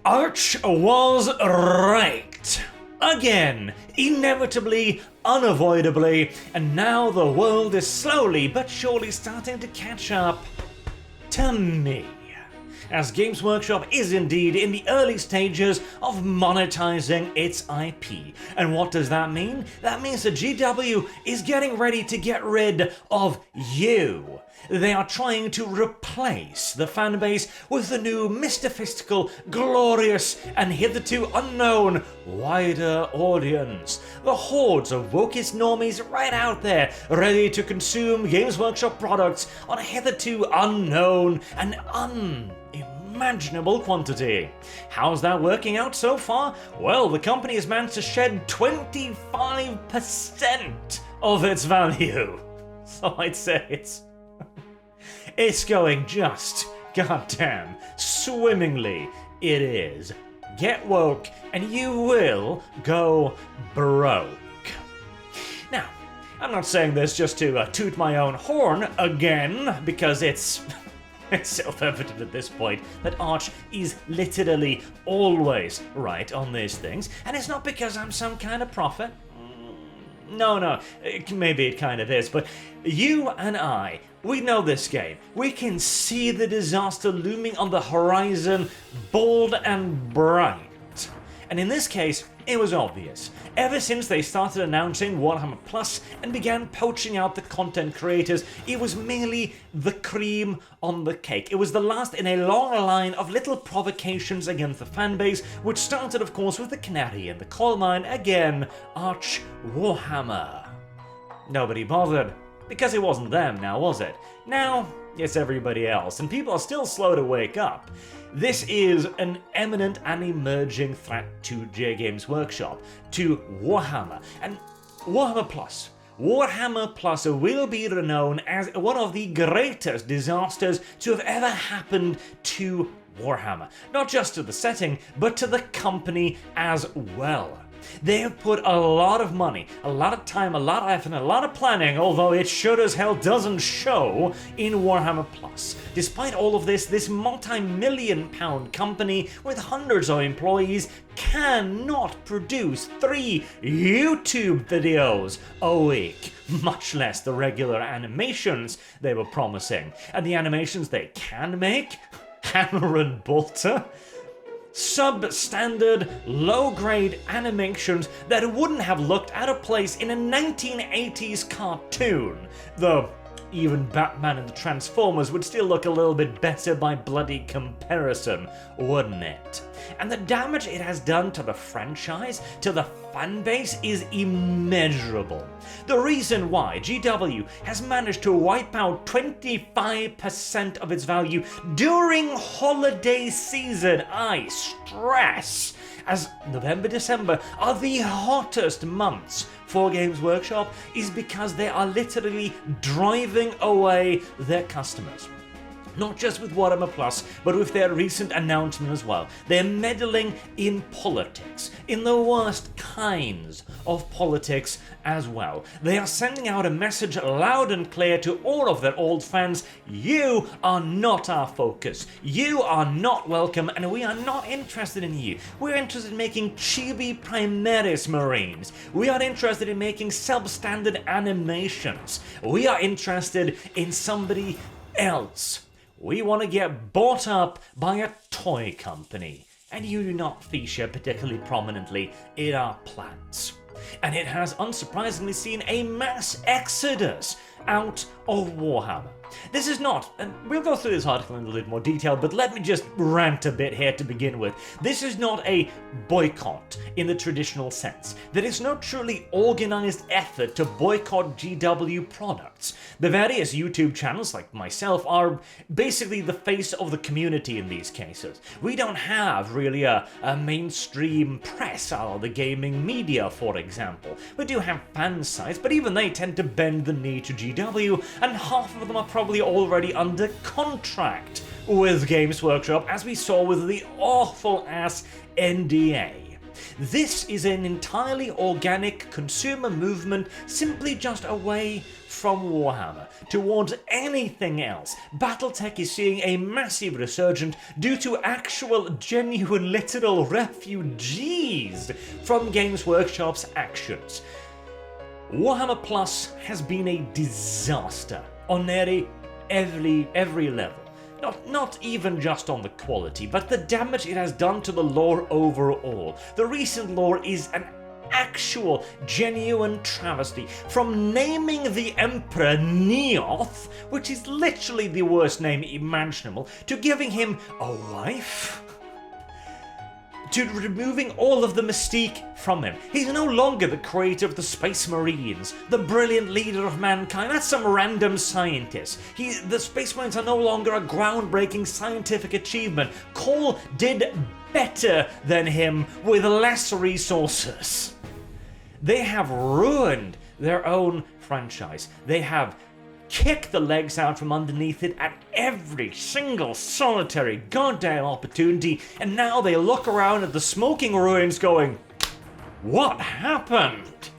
Arch was right. Again, inevitably, unavoidably, and now the world is slowly but surely starting to catch up to me, as Games Workshop is indeed in the early stages of monetizing its IP. And what does that mean? That means that GW is getting ready to get rid of you. They are trying to replace the fanbase with the new mystifistical, glorious, and hitherto unknown wider audience. The hordes of wokest normies right out there, ready to consume Games Workshop products on a hitherto unknown and unimaginable quantity. How's that working out so far? Well, the company has managed to shed 25% of its value. So I'd say it's going just goddamn swimmingly. It is. Get woke and you will go broke. Now, I'm not saying this just to toot my own horn again, because it's self-evident at this point that Arch is literally always right on these things, and it's not because I'm some kind of prophet. No, maybe it kind of is, but you and I, we know this game. We can see the disaster looming on the horizon, bold and bright. And in this case, it was obvious. Ever since they started announcing Warhammer Plus and began poaching out the content creators, it was merely the cream on the cake. It was the last in a long line of little provocations against the fanbase, which started, of course, with the canary in the coal mine again, Arch Warhammer. Nobody bothered, because it wasn't them now, was it? Now, it's everybody else, and people are still slow to wake up. This is an eminent and emerging threat to Games Workshop, to Warhammer, and Warhammer Plus. Warhammer Plus will be renowned as one of the greatest disasters to have ever happened to Warhammer. Not just to the setting, but to the company as well. They have put a lot of money, a lot of time, a lot of effort, and a lot of planning, although it sure as hell doesn't show in Warhammer Plus. Despite all of this multi-million-pound company with hundreds of employees cannot produce 3 YouTube videos a week, much less the regular animations they were promising. And the animations they can make? Hammer and Bolter? Substandard, low-grade animations that wouldn't have looked out of place in a 1980s cartoon, though even Batman and the Transformers would still look a little bit better by bloody comparison, wouldn't it? And the damage it has done to the franchise, to the fanbase, is immeasurable. The reason why GW has managed to wipe out 25% of its value during holiday season, I stress, as November, December are the hottest months for Games Workshop, is because they are literally driving away their customers. Not just with Warhammer Plus, but with their recent announcement as well. They're meddling in politics, in the worst kinds of politics as well. They are sending out a message loud and clear to all of their old fans: you are not our focus, you are not welcome, and we are not interested in you. We're interested in making chibi Primaris Marines. We are interested in making substandard animations. We are interested in somebody else. We want to get bought up by a toy company, and you do not feature particularly prominently in our plans. And it has unsurprisingly seen a mass exodus out of Warhammer. This is not, and we'll go through this article in a little more detail, but let me just rant a bit here to begin with. This is not a boycott in the traditional sense. There is no truly organized effort to boycott GW products. The various YouTube channels, like myself, are basically the face of the community in these cases. We don't have really a mainstream press or the gaming media, for example. We do have fan sites, but even they tend to bend the knee to GW, and half of them are probably already under contract with Games Workshop, as we saw with the awful ass NDA. This is an entirely organic consumer movement, simply just away from Warhammer towards anything else. Battletech is seeing a massive resurgence due to actual, genuine, literal refugees from Games Workshop's actions. Warhammer Plus has been a disaster on nearly every level. Not even just on the quality, but the damage it has done to the lore overall. The recent lore is an actual, genuine travesty. From naming the Emperor Neoth, which is literally the worst name imaginable, to giving him a wife, to removing all of the mystique from him. He's no longer the creator of the Space Marines, the brilliant leader of mankind. That's some random scientist. The Space Marines are no longer a groundbreaking scientific achievement. Cole did better than him with less resources. They have ruined their own franchise. They have kicked the legs out from underneath it at every single solitary goddamn opportunity, and now they look around at the smoking ruins going, what happened?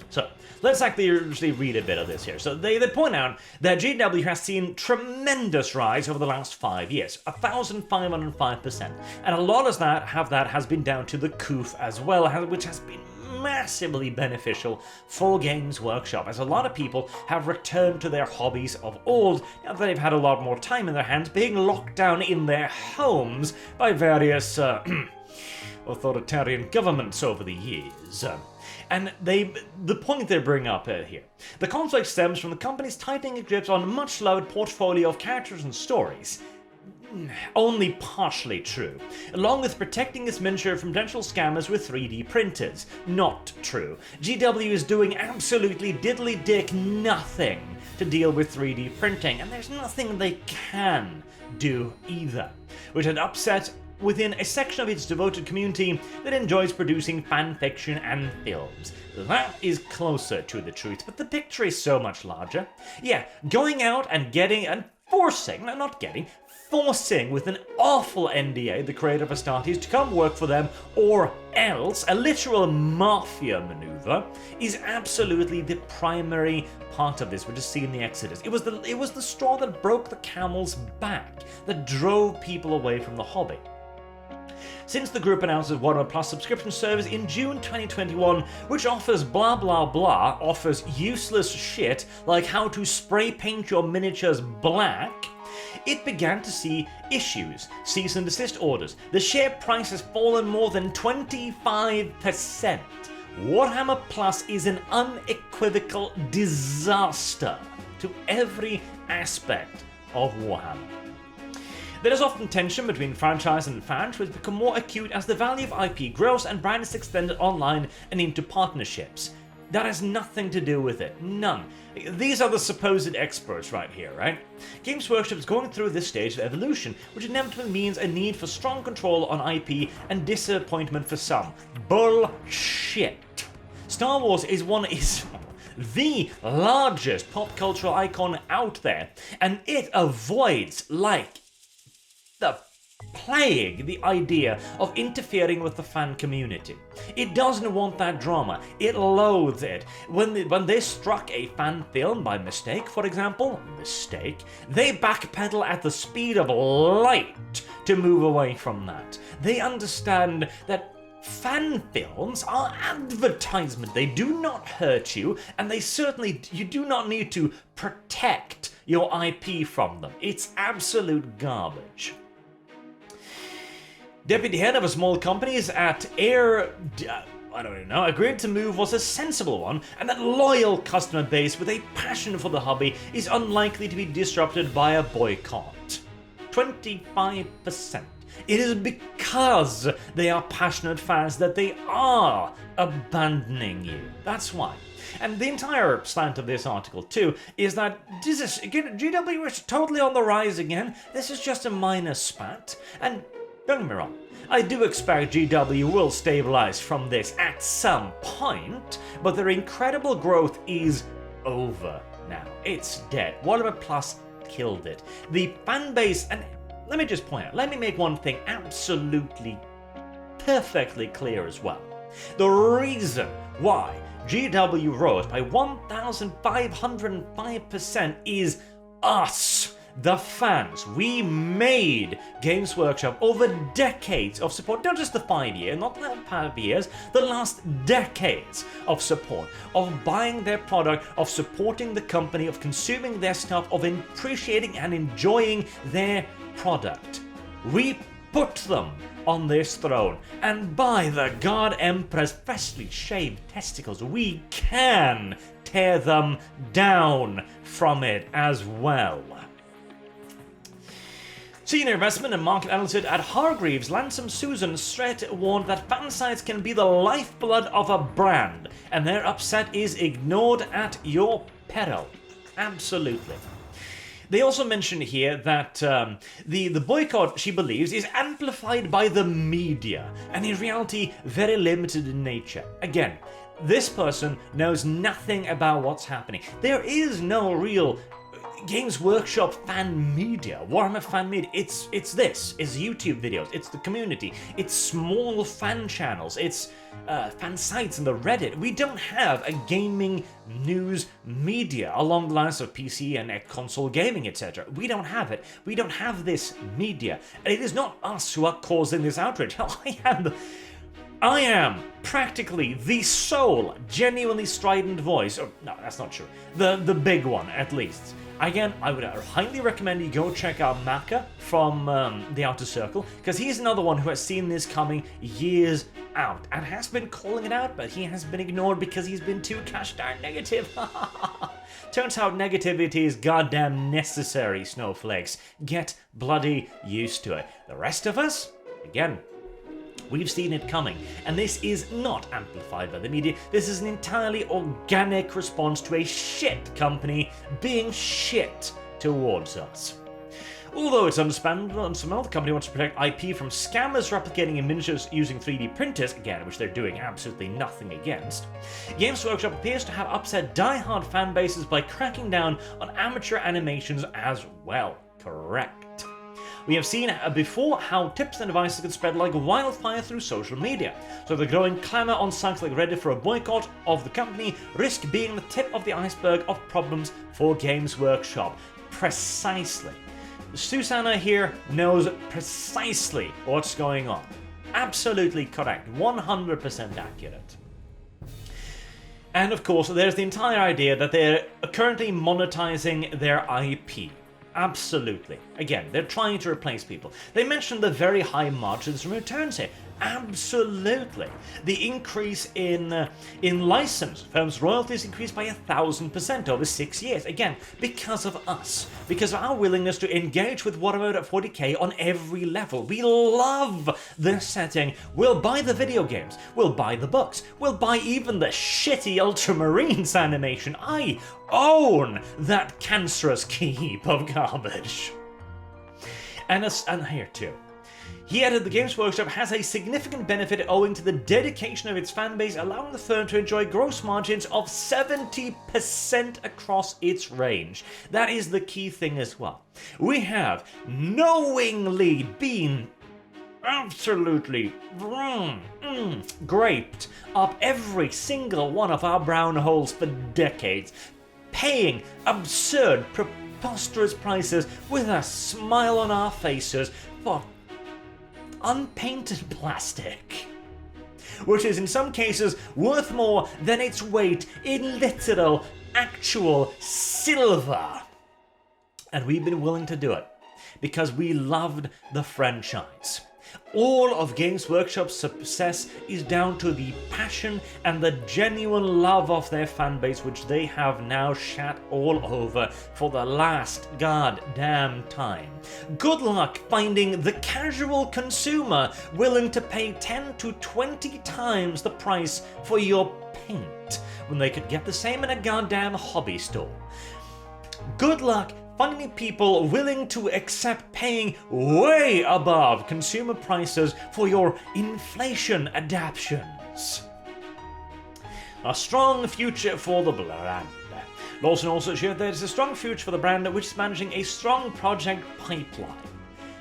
So, let's actually read a bit of this here. So they point out that GW has seen tremendous rise over the last 5 years, 1,505%. And a lot of that has been down to the COOF as well, which has been massively beneficial for Games Workshop, as a lot of people have returned to their hobbies of old now that they've had a lot more time in their hands, being locked down in their homes by various authoritarian governments over the years. And the point they bring up here, the conflict stems from the company's tightening its grips on a much loved portfolio of characters and stories. Only partially true. Along with protecting its miniature from potential scammers with 3D printers. Not true. GW is doing absolutely diddly-dick nothing to deal with 3D printing, and there's nothing they can do either, which had upset within a section of its devoted community that enjoys producing fan fiction and films. That is closer to the truth, but the picture is so much larger. Yeah, going out and getting and forcing with an awful NDA the creator of Astartes to come work for them, or else a literal mafia maneuver, is absolutely the primary part of this, which is seen in the Exodus. It was the straw that broke the camel's back, that drove people away from the hobby. Since the group announced its Warhammer Plus subscription service in June 2021, which offers blah blah blah, offers useless shit like how to spray paint your miniatures black, it began to see issues, cease and desist orders. The share price has fallen more than 25%. Warhammer Plus is an unequivocal disaster to every aspect of Warhammer. There is often tension between franchise and fans, which become more acute as the value of IP grows and brand is extended online and into partnerships. That has nothing to do with it. None. These are the supposed experts right here, right? Games Workshop is going through this stage of evolution, which inevitably means a need for strong control on IP and disappointment for some. Bullshit. Star Wars is the largest pop cultural icon out there, and it avoids, like the plague, the idea of interfering with the fan community. It doesn't want that drama. It loathes it. When they struck a fan film by mistake, for example, they backpedal at the speed of light to move away from that. They understand that fan films are advertisement. They do not hurt you, and you do not need to protect your IP from them. It's absolute garbage. Deputy head of a small company at agreed to move was a sensible one, and that loyal customer base with a passion for the hobby is unlikely to be disrupted by a boycott. 25%. It is because they are passionate fans that they are abandoning you. That's why. And the entire slant of this article, too, is that GW is totally on the rise again. This is just a minor spat. And don't get me wrong, I do expect GW will stabilize from this at some point, but their incredible growth is over now. It's dead. Warhammer Plus killed it. The fan base, and let me just point out, let me make one thing absolutely perfectly clear as well. The reason why GW rose by 1,505% is us, the fans. We made Games Workshop over decades of support, not just the 5 years, not the 5 years, the last decades of support, of buying their product, of supporting the company, of consuming their stuff, of appreciating and enjoying their product. We put them on this throne, and by the God Emperor's freshly shaved testicles, we can tear them down from it as well. Senior investment and market analyst at Hargreaves, Lansom Susan Stret, warned that fan sites can be the lifeblood of a brand, and their upset is ignored at your peril. Absolutely. They also mentioned here that the boycott, she believes, is amplified by the media, and in reality very limited in nature. Again, this person knows nothing about what's happening. There is no real Games Workshop fan media, Warhammer fan media. It's YouTube videos, it's the community, it's small fan channels, it's fan sites and the Reddit. We don't have a gaming news media along the lines of PC and console gaming, etc. We don't have it. We don't have this media. And it is not us who are causing this outrage. I am practically the sole genuinely strident voice. Oh, no, that's not true. The big one, at least. Again, I would highly recommend you go check out Maka from The Outer Circle, because he's another one who has seen this coming years out and has been calling it out, but he has been ignored because he's been too gosh darn negative. Turns out negativity is goddamn necessary, snowflakes. Get bloody used to it. The rest of us, again, we've seen it coming, and this is not amplified by the media. This is an entirely organic response to a shit company being shit towards us. Although it's understandable, and some other company wants to protect IP from scammers replicating in miniatures using 3D printers, again, which they're doing absolutely nothing against, Games Workshop appears to have upset die-hard fan bases by cracking down on amateur animations as well. Correct. We have seen before how tips and advice can spread like wildfire through social media, so the growing clamour on sites like Reddit for a boycott of the company risk being the tip of the iceberg of problems for Games Workshop. Precisely. Susanna here knows precisely what's going on. Absolutely correct. 100% accurate. And of course, there's the entire idea that they're currently monetizing their IP. Absolutely. Again, they're trying to replace people. They mentioned the very high margins from returns here. Absolutely. The increase in license firms' royalties increased by 1,000% over 6 years. Again, because of us. Because of our willingness to engage with Warhammer at 40k on every level. We love this setting. We'll buy the video games. We'll buy the books. We'll buy even the shitty Ultramarines animation. I own that cancerous heap of garbage. And here too. He added the Games Workshop has a significant benefit owing to the dedication of its fanbase, allowing the firm to enjoy gross margins of 70% across its range. That is the key thing as well. We have knowingly been absolutely graped up every single one of our brown holes for decades, paying absurd, preposterous prices with a smile on our faces for unpainted plastic, which is in some cases worth more than its weight in literal, actual silver. And we've been willing to do it because we loved the franchise. All of Games Workshop's success is down to the passion and the genuine love of their fanbase, which they have now shat all over for the last goddamn time. Good luck finding the casual consumer willing to pay 10 to 20 times the price for your paint when they could get the same in a goddamn hobby store. Good luck finding people willing to accept paying way above consumer prices for your inflation adaptions. A strong future for the brand. Lawson also shared there is a strong future for the brand which is managing a strong project pipeline.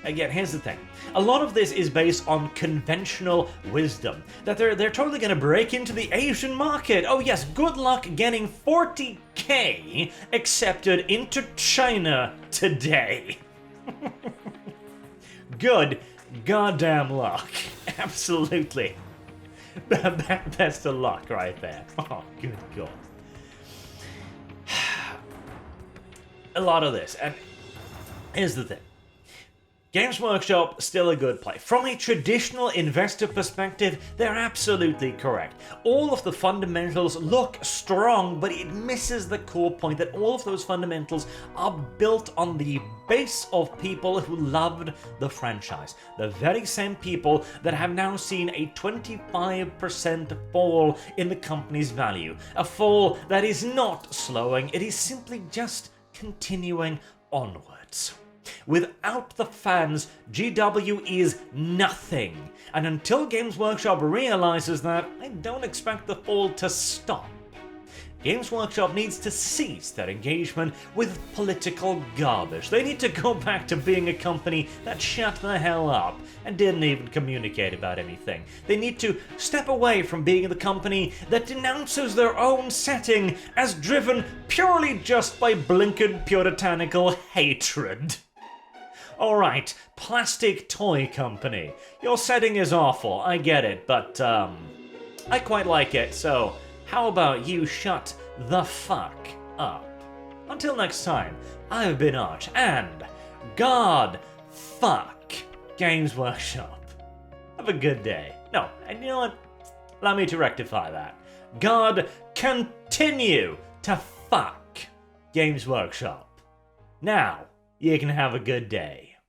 Again, here's the thing. A lot of this is based on conventional wisdom. That they're totally going to break into the Asian market. Oh yes, good luck getting 40k accepted into China today. Good goddamn luck. Absolutely. Best of luck right there. Oh, good God. A lot of this, and here's the thing. Games Workshop, still a good play. From a traditional investor perspective, they're absolutely correct. All of the fundamentals look strong, but it misses the core point that all of those fundamentals are built on the base of people who loved the franchise. The very same people that have now seen a 25% fall in the company's value. A fall that is not slowing, it is simply just continuing onwards. Without the fans, GW is nothing. And until Games Workshop realizes that, I don't expect the fall to stop. Games Workshop needs to cease their engagement with political garbage. They need to go back to being a company that shut the hell up and didn't even communicate about anything. They need to step away from being the company that denounces their own setting as driven purely just by blinkered puritanical hatred. Alright, plastic toy company. Your setting is awful, I get it, but I quite like it, so how about you shut the fuck up? Until next time, I've been Arch, and God fuck Games Workshop. Have a good day. No, and you know what? Allow me to rectify that. God continue to fuck Games Workshop. Now, you can have a good day.